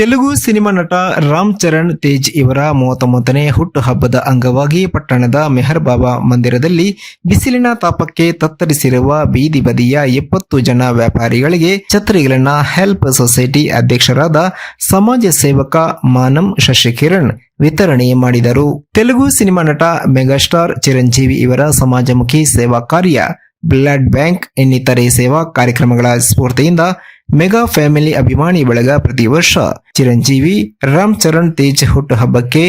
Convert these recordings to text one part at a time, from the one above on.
Telugu cinema ನಟ ರಾಮ್ ಚರಣ್ ತೇಜ್ ಇವರ 39ನೇ ಹುಟ್ಟುಹಬ್ಬದ ಅಂಗವಾಗಿ ಪಟ್ಟಣದ ಮೆಹರ್ ಬಾಬಾ ಮಂದಿರದಲ್ಲಿ ಬಿಸಿಲಿನ ತಾಪಕ್ಕೆ ತತ್ತರಿಸಿರುವ ಬೀದಿ ಬದಿಯ 70 ಜನ ವ್ಯಾಪಾರಿಗಳಿಗೆ ಛತ್ರಿಗಳನ್ನ ಹೆಲ್ಪ್ ಸೊಸೈಟಿ ಅಧ್ಯಕ್ಷರಾದ ಸಮಾಜ ಸೇವಕ ಮಾನಂ ಶಶಿಕಿರಣ್ ವಿತರಣೆ ಮಾಡಿದರು. ತೆಲುಗು ಸಿನಿಮಾ ನಟ ಮೆಗಾಸ್ಟಾರ್ ಚಿರಂಜೀವಿ ಇವರ ಸಮಾಜಮುಖಿ ಸೇವಾ ಕಾರ್ಯ, ಬ್ಲಡ್ ಬ್ಯಾಂಕ್ ಇನ್ನಿತರೆ ಸೇವಾ ಕಾರ್ಯಕ್ರಮಗಳ ಸ್ಫೂರ್ತಿಯಿಂದ ಮೆಗಾ ಫ್ಯಾಮಿಲಿ ಅಭಿಮಾನಿ ಬಳಗ ಪ್ರತಿ ವರ್ಷ ಚಿರಂಜೀವಿ ರಾಮ್ ಚರಣ್ ತೇಜ್ ಹುಟ್ಟುಹಬ್ಬಕ್ಕೆ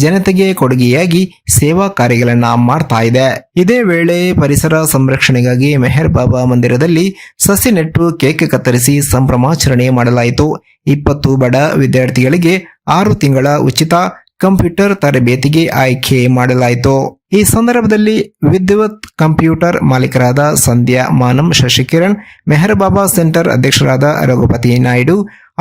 ಜನತೆಗೆ ಕೊಡುಗೆಯಾಗಿ ಸೇವಾ ಕಾರ್ಯಗಳನ್ನ ಮಾಡ್ತಾ ಇದೆ. ಇದೇ ವೇಳೆ ಪರಿಸರ ಸಂರಕ್ಷಣೆಗಾಗಿ ಮೆಹರ್ ಬಾಬಾ ಮಂದಿರದಲ್ಲಿ ಸಸಿ ನೆಟ್ಟು ಕೇಕ್ ಕತ್ತರಿಸಿ ಸಂಭ್ರಮಾಚರಣೆ ಮಾಡಲಾಯಿತು. 20 ಬಡ ವಿದ್ಯಾರ್ಥಿಗಳಿಗೆ 6 ತಿಂಗಳ ಉಚಿತ ಕಂಪ್ಯೂಟರ್ ತರಬೇತಿಗೆ ಆಯ್ಕೆ ಮಾಡಲಾಯಿತು. ಈ ಸಂದರ್ಭದಲ್ಲಿ ವಿದ್ವತ್ ಕಂಪ್ಯೂಟರ್ ಮಾಲೀಕರಾದ ಸಂಧ್ಯಾ ಮಾನಂ ಶಶಿಕಿರಣ್, ಮೆಹರ್ ಬಾಬಾ ಸೆಂಟರ್ ಅಧ್ಯಕ್ಷರಾದ ರಘುಪತಿ ನಾಯ್ಡು,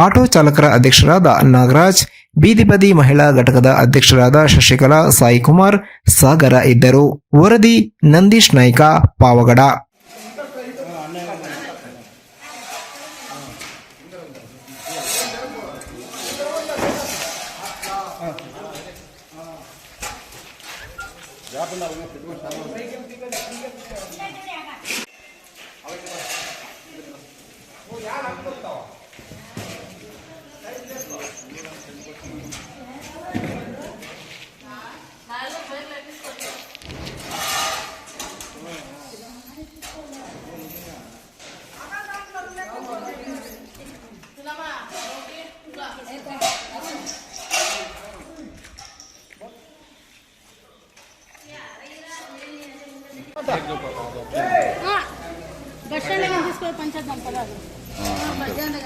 ಆಟೋ ಚಾಲಕರ ಅಧ್ಯಕ್ಷರಾದ ನಾಗರಾಜ್, ಬೀದಿ ಬದಿ ಮಹಿಳಾ ಘಟಕದ ಅಧ್ಯಕ್ಷರಾದ ಶಶಿಕಲಾ, ಸಾಯಿಕುಮಾರ್, ಸಾಗರ ಇದ್ದರು. ವರದಿ ನಂದೀಶ್ ನಾಯ್ಕ, ಪಾವಗಡ. బస్ స్టాండ్ తీసుకో పంచాయతీ పదాలు బస్ స్టాండ్